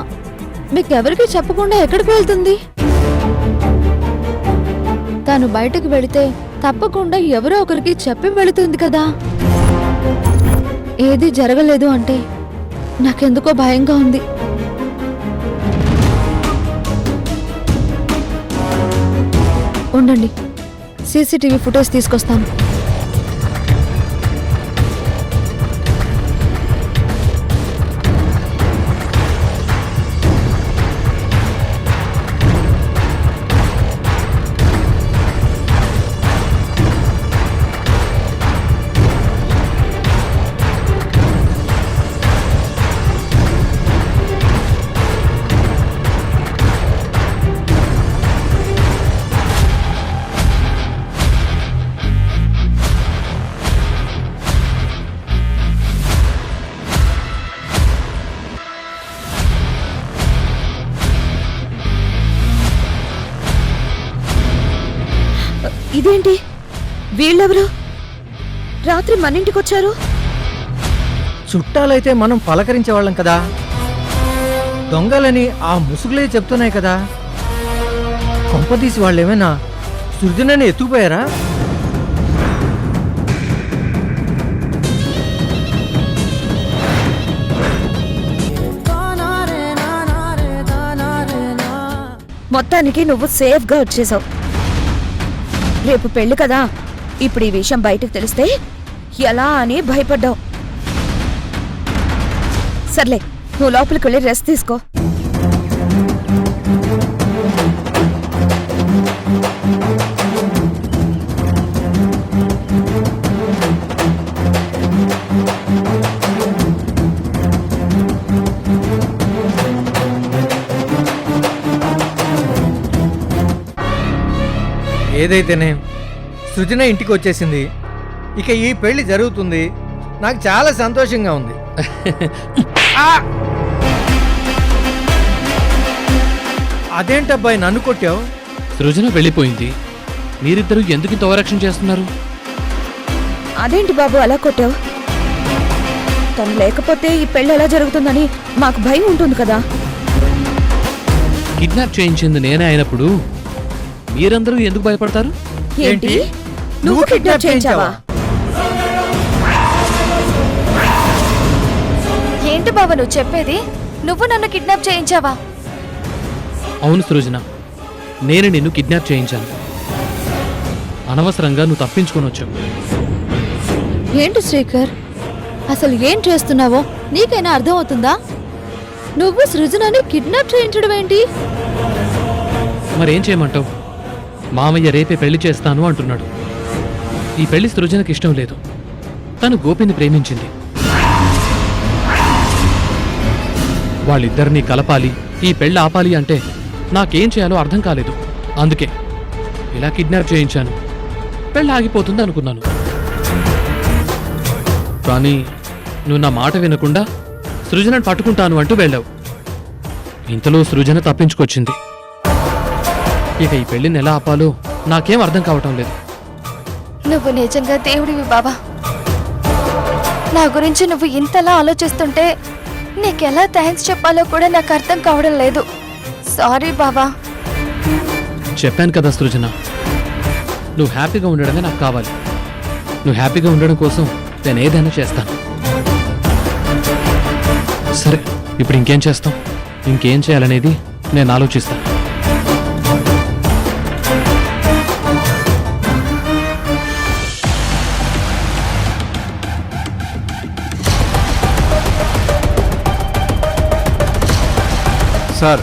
మీకెవరికి చెప్పకుండా ఎక్కడికి వెళ్తుంది? తాను బయటకు వెళితే తప్పకుండా ఎవరో ఒకరికి చెప్పి వెళుతుంది కదా. ఏది జరగలేదు అంటే నాకెందుకో భయంగా ఉంది. ఉండండి, సీసీటీవీ ఫుటేజ్ తీసుకొస్తాను. ఇదేంటి, వీళ్ళెవరు రాత్రి మన ఇంటికొచ్చారు? చుట్టాలైతే మనం పలకరించే వాళ్ళం కదా, దొంగలని ఆ ముసుగులే చెప్తున్నాయి కదా. కొంపదీసి వాళ్ళు ఏమైనా సృజనని ఎత్తుకుపోయారా? మొత్తానికి నువ్వు సేఫ్గా వచ్చేసావు. రేపు పెళ్లి కదా, ఇప్పుడు ఈ విషయం బయటకు తెలిస్తే ఎలా అని భయపడ్డావు. సర్లే, నువ్వు లోపలికి వెళ్ళి రెస్ట్ తీసుకో. ఏదైతేనే సృజన ఇంటికి వచ్చేసింది. ఇక ఈ పెళ్లి జరుగుతుంది. నాకు చాలా సంతోషంగా ఉంది. అదేంటబ్బాయి నన్ను కొట్టావు? సృజన వెళ్ళిపోయింది, మీరిద్దరూ ఎందుకు ఇంత ఓవరాక్షన్ చేస్తున్నారు? అదేంటి బాబు అలా కొట్టావు? తను లేకపోతే ఈ పెళ్లి ఎలా జరుగుతుందని మాకు భయం ఉంటుంది కదా. కిడ్నాప్ చేయించింది నేనే అయినప్పుడు మీరందరూ ఎందుకు భయపడతారు? ఏంటి, నువ్వు కిడ్నాప్ చేయించావా? ఏంటి బావ నువ్వు చెప్పేది? నువ్వు నన్ను కిడ్నాప్ చేయించావా? అవును సృజన, నేను నిన్ను కిడ్నాప్ చేయించాను. అనవసరంగా నువ్వు తప్పించుకొని వచ్చావు. ఏంటి శ్రీకర్, అసలు ఏం చేస్తున్నావో నీకైనా అర్థమవుతుందా? నువ్వు సృజనని కిడ్నాప్ చేయించడం ఏంటి? మరేం చేయమంటావు? మామయ్య రేపే పెళ్లి చేస్తాను అంటున్నాడు. ఈ పెళ్లి సృజనకి ఇష్టం లేదు. తను గోపిని ప్రేమించింది. వాళ్ళిద్దరినీ కలపాలి, ఈ పెళ్లి ఆపాలి అంటే నాకేం చేయాలో అర్థం కాలేదు. అందుకే ఇలా కిడ్నాప్ చేయించాను. పెళ్లి ఆగిపోతుంది అనుకున్నాను. కానీ నువ్వు నా మాట వినకుండా సృజనను పట్టుకుంటాను అంటూ వెళ్ళావు. ఇంతలో సృజన తప్పించుకొచ్చింది. ఇక ఈ పెళ్లిని ఎలా ఆపాలో నాకేం అర్థం కావటం లేదు. నువ్వు నిజంగా దేవుడివి బావా. నా గురించి నువ్వు ఇంతలా ఆలోచిస్తుంటే నీకెలా థ్యాంక్స్ చెప్పాలో కూడా నాకు అర్థం కావడం లేదు. సారీ బావా. చెప్పాను కదా సృజన, నువ్వు హ్యాపీగా ఉండడమే నాకు కావాలి. నువ్వు హ్యాపీగా ఉండడం కోసం నేను ఏదైనా చేస్తాను. సరే, ఇప్పుడు ఇంకేం చేస్తాం? ఇంకేం చేయాలనేది నేను ఆలోచిస్తాను. సార్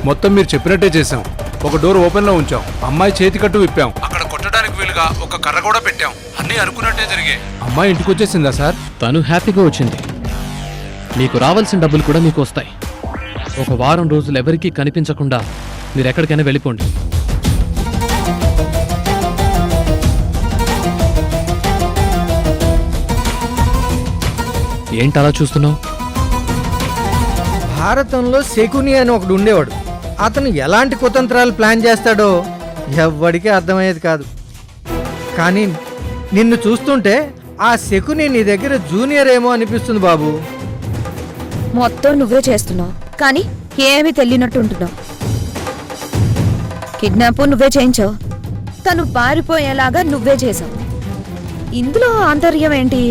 మొత్తం మీరు చెప్పినట్టే చేశాం. ఒక డోర్ ఓపెన్ లో ఉంచాం, అమ్మాయి చేతి కట్టు విప్పాం, అక్కడ కొట్టడానికి వీలుగా ఒక కర్ర కూడా పెట్టాం. అన్నీ అనుకున్నట్టే జరిగాయి. అమ్మాయి ఇంటికి వచ్చేసిందా సార్? తను హ్యాపీగా వచ్చింది. మీకు రావాల్సిన డబ్బులు కూడా మీకు వస్తాయి. ఒక వారం రోజులు ఎవరికీ కనిపించకుండా మీరు ఎక్కడికైనా వెళ్ళిపోండి. ఏంటలా చూస్తున్నావు? భారతంలో శకుని అని ఒకడు ఉండేవాడు. అతను ఎలాంటి కుతంత్రాలు ప్లాన్ చేస్తాడో ఎవ్వడికి అర్థమయ్యేది కాదు. కానీ నిన్ను చూస్తుంటే ఆ శకుని నీ దగ్గర జూనియర్ ఏమో అనిపిస్తుంది బాబు. మొత్తం నువ్వే చేస్తున్నావు, కానీ ఏమీ తెలియనట్టు ఉంటున్నావు. కిడ్నాప్ నువ్వే చేయించావు, తను పారిపోయేలాగా నువ్వే చేసావు. ఇందులో ఆంతర్యం ఏంటి?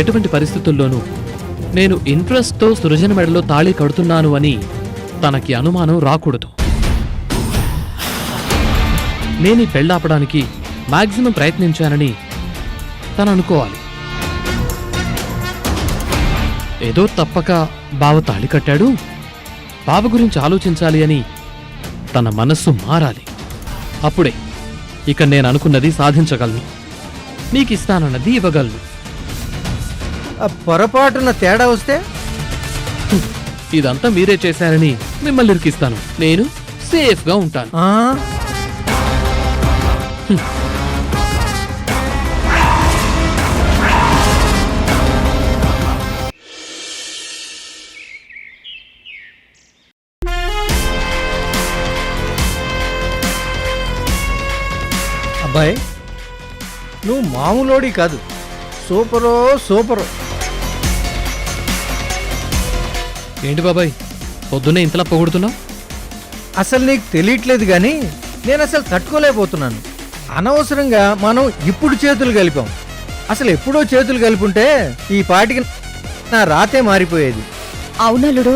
ఎటువంటి పరిస్థితుల్లోనూ నేను ఇంట్రెస్ట్తో సృజన మెడలో తాళి కడుతున్నాను అని తనకి అనుమానం రాకూడదు. నేను ఈ పెళ్ళాపడానికి మాక్సిమం ప్రయత్నించానని తను అనుకోవాలి. ఏదో తప్పక బావ తాళి కట్టాడు, బావ గురించి ఆలోచించాలి అని తన మనస్సు మారాలి. అప్పుడే ఇక నేను అనుకున్నది సాధించగలను, నీకిస్తానన్నది ఇవ్వగలను. ఆ పొరపాటున తేడా వస్తే ఇదంతా మీరే చేశారని మిమ్మల్ని ఇరికిస్తాను. నేను సేఫ్గా ఉంటాను. ఆ? అబ్బాయి, నువ్వు మామూలోడి కాదు, సూపరో సూపరు. ఏంటి బాబాయ్ పొద్దున్నే ఇంతలా పొగుడుతున్నావు? అసలు నీకు తెలియట్లేదు కానీ నేను అసలు తట్టుకోలేకపోతున్నాను. అనవసరంగా మనం ఇప్పుడు చేతులు కలిపాం. అసలు ఎప్పుడో చేతులు కలిపుంటే ఈ పాటికి నా రాతే మారిపోయేది. అవునల్లుడు,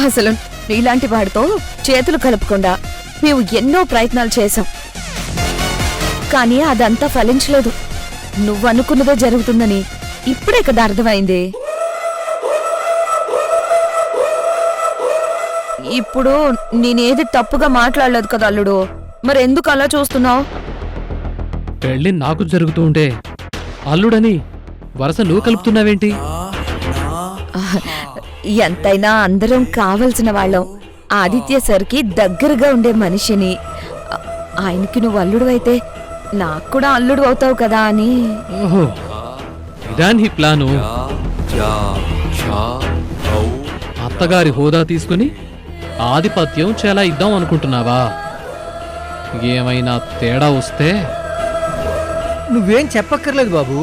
అసలు నీలాంటి వాడితో చేతులు కలపకుండా మేము ఎన్నో ప్రయత్నాలు చేశాం, కానీ అదంతా ఫలించలేదు. నువ్వనుకున్నదే జరుగుతుందని ఇప్పుడే కదా అర్థమైంది. ఇప్పుడు నేనేది తప్పుగా మాట్లాడలేదు కదా అల్లుడు, మరి ఎందుకు అలా చూస్తున్నావు? పెళ్ళి నాకు జరుగుతూ ఉంటే అల్లుడని వరస నువ్వు కలుపుతున్నావేంటి? ఎంతైనా అందరం కావలసిన వాళ్ళం. ఆదిత్య సార్కి దగ్గరగా ఉండే మనిషిని, ఆయనకి నువ్వు అల్లుడు అయితే నాకు కూడా అల్లుడు అవుతావు కదా అని. ఓహో, ఇదా నీ ప్లాను? అత్తగారి హోదా తీసుకుని ఆధిపత్యం చాలా ఇద్దాం అనుకుంటున్నావా? ఏమైనా తేడా వస్తే నువ్వేం చెప్పక్కర్లేదు బాబు,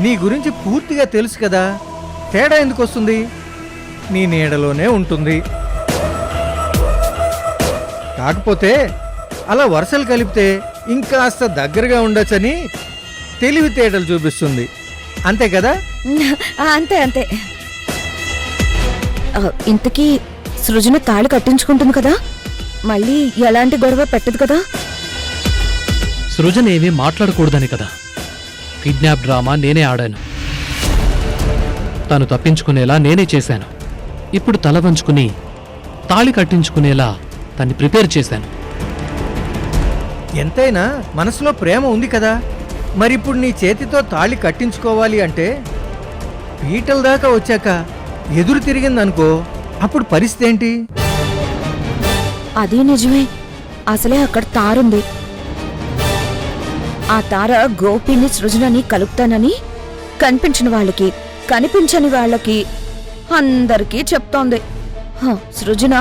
నీ గురించి పూర్తిగా తెలుసు కదా. తేడా ఎందుకు వస్తుంది? నీ నీడలోనే ఉంటుంది. కాకపోతే అలా వరుసలు కలిపితే ఇంకాస్త దగ్గరగా ఉండొచ్చని తెలివితేటలు చూపిస్తుంది, అంతే కదా? అంతే అంతే. ఇంతకీ సృజన తాళి కట్టించుకుంటుంది కదా, మళ్ళీ ఎలాంటి గొడవ పెట్టదు కదా? సృజన ఏమీ మాట్లాడకూడదని కదా కిడ్నాప్ డ్రామా నేనే ఆడాను. తను తప్పించుకునేలా నేనే చేశాను. ఇప్పుడు తల వంచుకుని తాళి కట్టించుకునేలా తన్ని ప్రిపేర్ చేశాను. ఎంతైనా మనసులో ప్రేమ ఉంది కదా. మరిప్పుడు నీ చేతితో తాళి కట్టించుకోవాలి అంటే పీటల దాకా వచ్చాక ఎదురు తిరిగిందనుకో, అప్పుడు పరిస్థితి ఏంటి? అదే నిజమే. అసలే అక్కడ తారుంది. ఆ తార గోపిని సృజనని కలుపుతానని కనిపించిన వాళ్ళకి, కనిపించని వాళ్ళకి అందరికీ చెప్తోంది. సృజన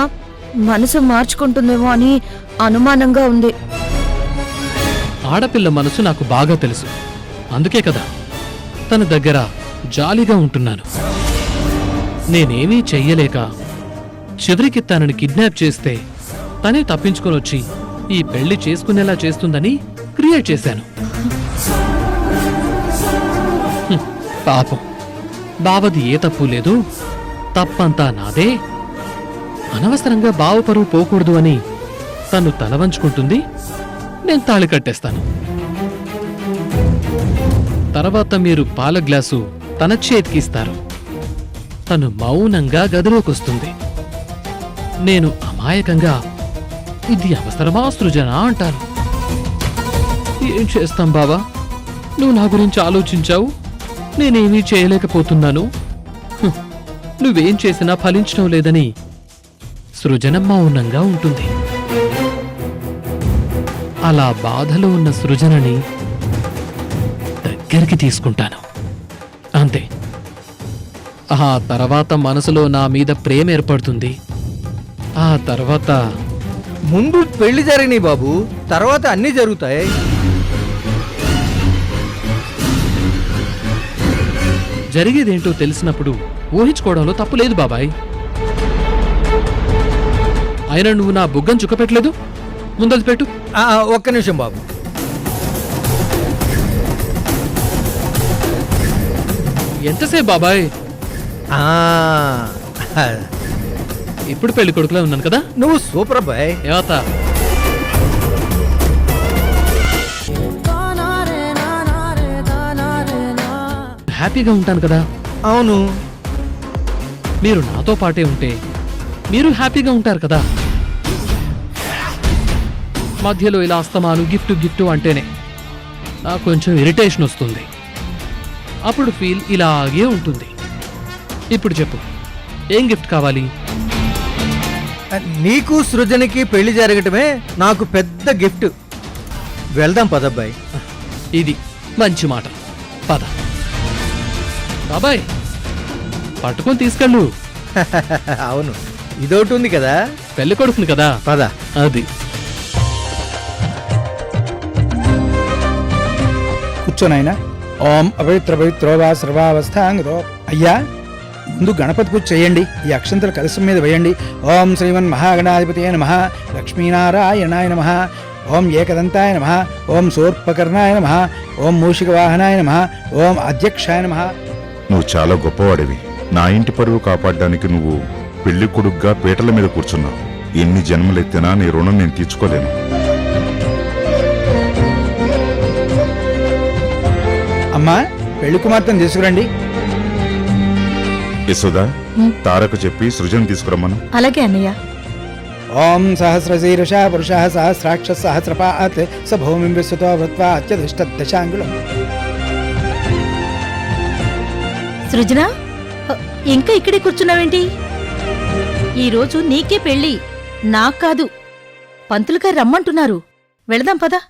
మనసు మార్చుకుంటుందేమో అని అనుమానంగా ఉంది. ఆడపిల్ల మనసు నాకు బాగా తెలుసు. అందుకే కదా తన దగ్గర జాలీగా ఉంటున్నాను. నేనేమీ చెయ్యలేక చివరికి తనని కిడ్నాప్ చేస్తే తనే తప్పించుకొని వచ్చి ఈ పెళ్లి చేసుకునేలా చేస్తుందని క్రియేట్ చేశాను. పాపం, బావది ఏ తప్పు లేదు, తప్పంతా నాదే. అనవసరంగా బావ పరువు పోకూడదు అని తను తల వంచుకుంటుంది, నేను తాళి కట్టేస్తాను. తర్వాత మీరు పాల గ్లాసు తన చేతికిస్తారు. తను మౌనంగా గదిలోకొస్తుంది. నేను అమాయకంగా ఇది అవసరమా సృజన అంటాను. ఏం చేస్తాం బావా, నువ్వు నా గురించి ఆలోచించావు, నేనేమీ చేయలేకపోతున్నాను. హ్మ్, నువ్వేం చేసినా ఫలించడం లేదని సృజన మౌనంగా ఉంటుంది. అలా బాధలో ఉన్న సృజనని దగ్గరికి తీసుకుంటాను, అంతే. ఆ తర్వాత మనసులో నా మీద ప్రేమ ఏర్పడుతుంది. ఆ తర్వాత ముందు పెళ్లి జరిగినాయి బాబు, తర్వాత అన్నీ జరుగుతాయి. జరిగేదేంటో తెలిసినప్పుడు ఊహించుకోవడంలో తప్పు లేదు బాబాయ్. అయినా నువ్వు నా బుగ్గను చుక్కపెట్టలేదు, ముందది పెట్టు. ఒక్క నిమిషం బాబు. ఎంతసేపు బాబాయ్? ఇప్పుడు పెళ్లి కొడుకులా ఉన్నాను కదా. నువ్వు సూపర్ అబ్బాయి. ఏవతా హ్యాపీగా ఉంటాను కదా. అవును, మీరు నాతో పాటే ఉంటే మీరు హ్యాపీగా ఉంటారు కదా. మధ్యలో ఇలా అస్తమాను గిఫ్ట్ గిఫ్ట్ అంటేనే నాకు కొంచెం ఇరిటేషన్ వస్తుంది. అప్పుడు ఫీల్ ఇలాగే ఉంటుంది. ఇప్పుడు చెప్పు, ఏం గిఫ్ట్ కావాలి? నీకు సృజనకి పెళ్లి జరగటమే నాకు పెద్ద గిఫ్ట్. వెళ్దాం పదబ్బాయి. ఇది మంచి మాట, పద. బాబాయ్ పట్టుకొని తీసుకెళ్ళు. అవును, ఇదోటి ఉంది కదా, పెళ్లి కొడుకుని కదా. పద. అది కూర్చోనైనా. ఓం అపవిత్ర పవిత్రోవా సర్వావస్థాంగతో. అయ్యా, ముందు గణపతి పూజ చేయండి. ఈ అక్షంతలు కలశం మీద వేయండి. ఓం శ్రీమన్ మహాగణాధిపతియే నమః, లక్ష్మీనారాయణాయ నమః, ఓం ఏకదంతాయ నమః, ఓం శూర్పకర్ణాయ నమః, ఓం మూషికవాహనాయ నమః, ఓం అధ్యక్షాయ నమః. నువ్వు చాలా గొప్పవాడివి. నా ఇంటి పరువు కాపాడడానికి నువ్వు పెళ్లి కొడుగ్గా పీటల మీద కూర్చున్నావు. ఎన్ని జన్మలెత్తినా నీ రుణం నేను తీర్చుకోలేను. అమ్మా, పెళ్లి కుమార్తెను తీసుకురండి. యశోదా, తారకు చెప్పి సృజన్ తీసుకురమ్మను. అలాగే అన్నయ్య. ఓం సహస్రశీర్ష పురుష సహస్రాక్ష సహస్రపాత్ స భూమిం విశ్వతో వృత్వా అత్యధిష్ట దశాంగులం. సృజన, ఇంకా ఇక్కడే కూర్చున్నావేంటి? ఈరోజు నీకే పెళ్ళి, నాకు కాదు. పంతులు గారు రమ్మంటున్నారు. వెళదాం పదా.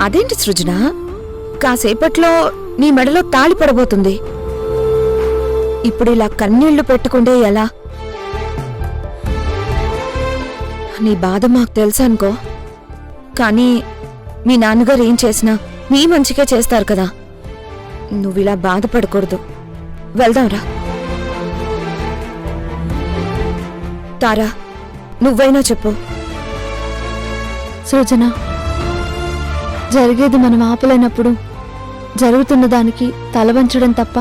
అదేంటి సృజన, కాసేపట్లో నీ మెడలో తాళి పడబోతుంది. ఇప్పుడు ఇలా కన్నీళ్లు పెట్టుకుంటే ఎలా? నీ బాధ మాకు తెలుసా అనుకో, కానీ మీ నాన్నగారు ఏం చేసినా నీ మంచిగా చేస్తారు కదా. నువ్విలా బాధపడకూడదు. వెళ్దాంరా. తారా, నువ్వైనా చెప్పు. సృజన, జరిగేది మనం ఆపలేనప్పుడు జరుగుతున్న దానికి తలవంచడం తప్ప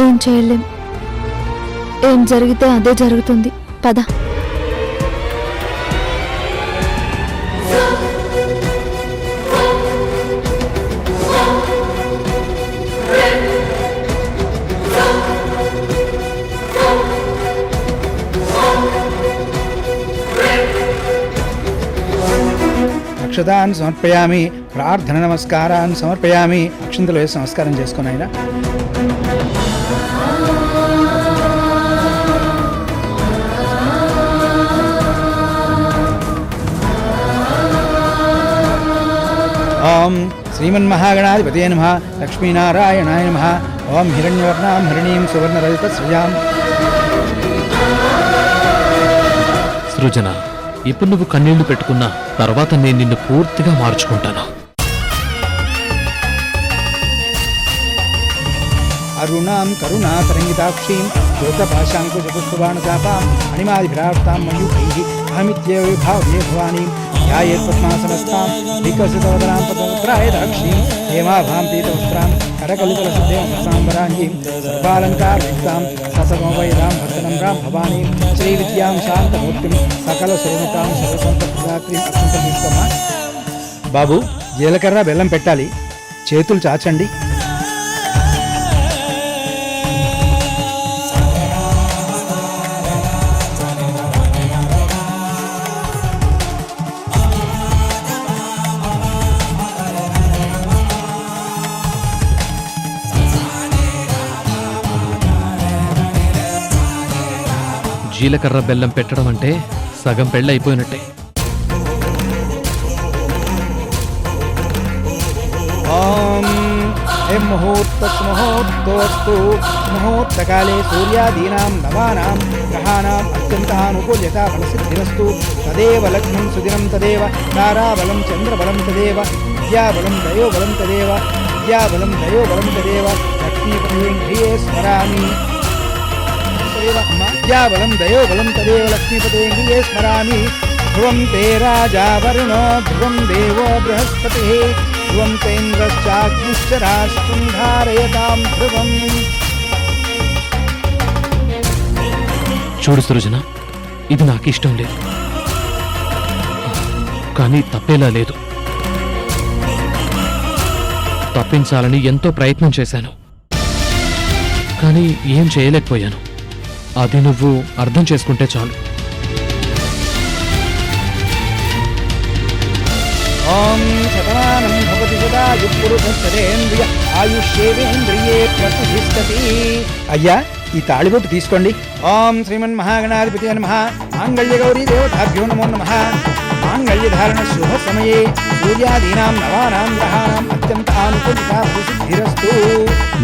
ఏం చేయలేం. ఏం జరిగితే అదే జరుగుతుంది. పద. అక్షతాన్ సమర్పయామి, ప్రార్థన నమస్కారాన్ని సమర్పయామి. అక్షంతలు వేసి నమస్కారం చేసుకుని ఆయన. ఓం శ్రీమన్మహాగణాధిపతయే నమః, లక్ష్మీనారాయణాయ నమః. ఓం హిరణ్యవర్ణాం హరిణీం సువర్ణరజిత శ్రియాం. సృజన, ఇప్పుడు నువ్వు కన్నీళ్లు పెట్టుకున్నా తర్వాత నేను నిన్ను పూర్తిగా మార్చుకుంటాను. అరుణాం కరుణాతరంగితాక్షీం జ్యోతపాశాంకుశపుష్పబాణచాపాం అణిమాదిభిరాప్తాం మయూఖైః అహమిత్యేవ విభావ్యే భవానీం ధ్యాయేత్పద్మాసనస్తాం వికసితవదనాం పదత్రాయదాక్షీం హేమాభాం పీతవస్త్రాం కరకలితలసిద్ధేం సాంబరాంగీం సర్వాలంకారయుక్తాం ససమోవైదాం భక్తనం రాం భవానీం శ్రీవిద్యాం శాంతమూర్తిం సకల శోభితాం సర్వసంపత్ప్రదాత్రీం. అక్షంతలు తీసుకోమ్మా. బాబు, జీలకర్ర బెల్లం పెట్టాలి. చేతులు చాచండి. జీలకర్ర బెల్లం పెట్టడం అంటే సగం పెళ్ళి అయిపోయినట్టే. ఓం ఎం ముహూర్తస్ముహూర్తోస్తు ముహూర్తకాలే సూర్యాదీనాం నవానాం గ్రహాణాం అత్యంతానుకూల్యత ఫలసిద్ధిరస్తు. తదేవ లగ్నం సుదినం తదేవ తారాబలం చంద్రబలం తదేవ విద్యాబలం దయోబలం తదేవ విద్యాబలం దయోబలం తదేవ లక్ష్మీపతేంద్రియే స్మరామి విద్యాబలం దయోబలం తదేవ లక్ష్మీపతేంద్రియే స్మరామి. ధ్రువం తే రాజా వరుణో ధ్రువం దేవో బృహస్పతిః ధ్రువం తేంద్రశ్చాగ్నిశ్చ రాష్ట్రం ధారయతాం ధ్రువం. చూడు సృజన, ఇది నాకిష్టం లేదు, కానీ తప్పేలా లేదు. తప్పించాలని ఎంతో ప్రయత్నం చేశాను, కానీ ఏం చేయలేకపోయాను. అది నువ్వు అర్థం చేసుకుంటే చాలు. ఓం శతమానం భవతి సదాయు పురుషేంద్రియ ఆయుష్యేంద్రియే ప్రతిష్టతి. అయ్యా, ఈ తాళిబొట్టు తీసుకోండి. ఓం శ్రీమన్ మహాగణాధిపతి నమః. మాంగళ్య గౌరీ దేవతాభ్యో నమో నమః. మాంగళ్యధారణ శుభ సమయే సూర్యాదీనాం నవానాం గ్రహాణాం అత్యంత ఆనుకూలిత ప్రసిద్ధిరస్తు.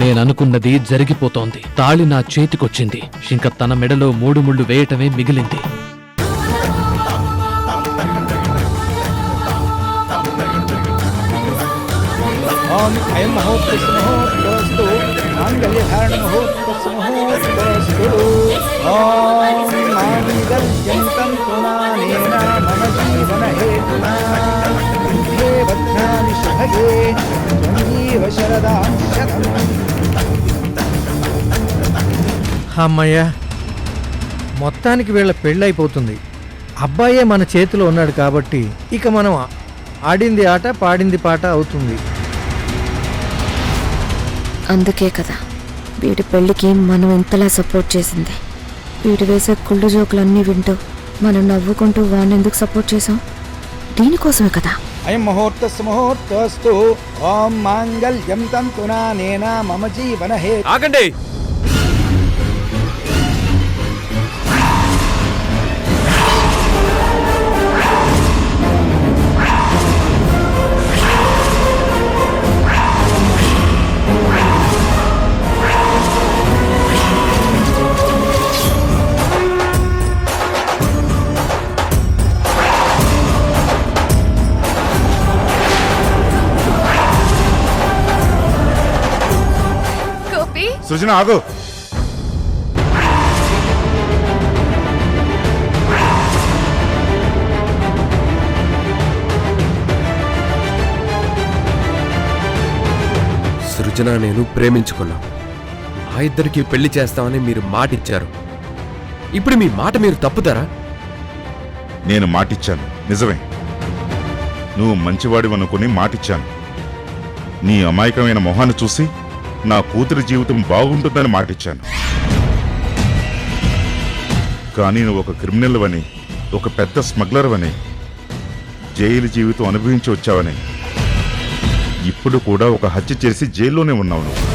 నేననుకున్నది జరిగిపోతోంది. తాళి నా చేతికొచ్చింది. ఇంక తన మెడలో 3 ముళ్ళు వేయటమే మిగిలింది. ఓం అయం ముహూర్తస్ముహూర్తోస్తు మాంగళ్యధారణ ముహూర్తస్ముహూర్తోస్తు. ఓం మాంగళ్యం తంతునానేన మమ జీవన హేతునా కంఠే బధ్నామి శుభగే త్వమేవ శరదాం శతం. అమ్మయ్య, మొత్తానికి వీళ్ళ పెళ్ళైపోతుంది. అబ్బాయే మన చేతిలో ఉన్నాడు కాబట్టి ఇక మనం ఆడింది ఆట పాడింది పాట అవుతుంది. అందుకే కదా వీడి పెళ్లికి మనం ఇంతలా సపోర్ట్ చేసింది. వీడు వేసే కుళ్ళు జోకులన్నీ వింటూ మనం నవ్వుకుంటూ వాడిని ఎందుకు సపోర్ట్ చేసాం? దీనికోసమే కదా. అయం ముహూర్తస్ముహూర్తోస్తు ఓం మాంగళ్యం తంతునానేన మమ జీవన హేతు. ఆగండి. గోపి, సృజన ఆగు. సృజన నేను ప్రేమించుకున్నాం. మా ఇద్దరికి పెళ్లి చేస్తామని మీరు మాటిచ్చారు. ఇప్పుడు మీ మాట మీరు తప్పుతారా? నేను మాటిచ్చాను, నిజమే. నువ్వు మంచివాడివనుకుని మాటిచ్చాను. నీ అమాయకమైన మొహాన్ని చూసి నా కూతురి జీవితం బాగుంటుందని మాటిచ్చాను. కానీ నువ్వు ఒక క్రిమినల్ అని, ఒక పెద్ద స్మగ్లర్ అని, జైలు జీవితం అనుభవించి వచ్చావని, ఇప్పుడు కూడా ఒక హత్య చేసి జైల్లోనే ఉన్నావు నువ్వు.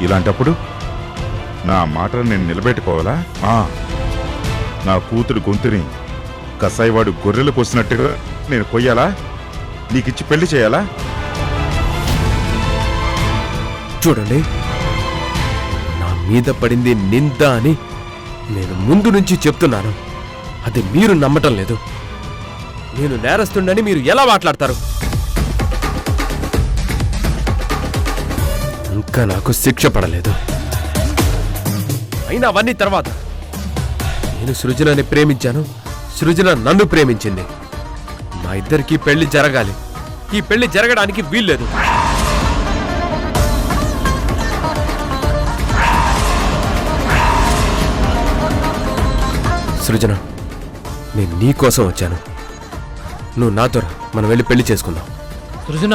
ఇలాంటప్పుడు నా మాటను నేను నిలబెట్టుకోవాలా? నా కూతురు గొంతుని కసాయివాడు గొర్రెలు కోసినట్టుగా నేను కొయ్యాలా? నీకిచ్చి పెళ్లి చేయాలా? చూడండి, నా మీద పడింది నింద అని నేను ముందు నుంచి చెప్తున్నాను. అది మీరు నమ్మటం లేదు. నేను నేరస్తుండని మీరు ఎలా మాట్లాడతారు? ఇంకా నాకు శిక్ష పడలేదు. అయినా అవన్నీ తర్వాత. నేను సృజనని ప్రేమించాను, సృజన నన్ను ప్రేమించింది. మా ఇద్దరికి పెళ్లి జరగాలి. ఈ పెళ్లి జరగడానికి వీల్లేదు. సృజన, నేను నీ కోసం వచ్చాను. నువ్వు నాతో రా, మనం వెళ్ళి పెళ్లి చేసుకుందాం. సృజన,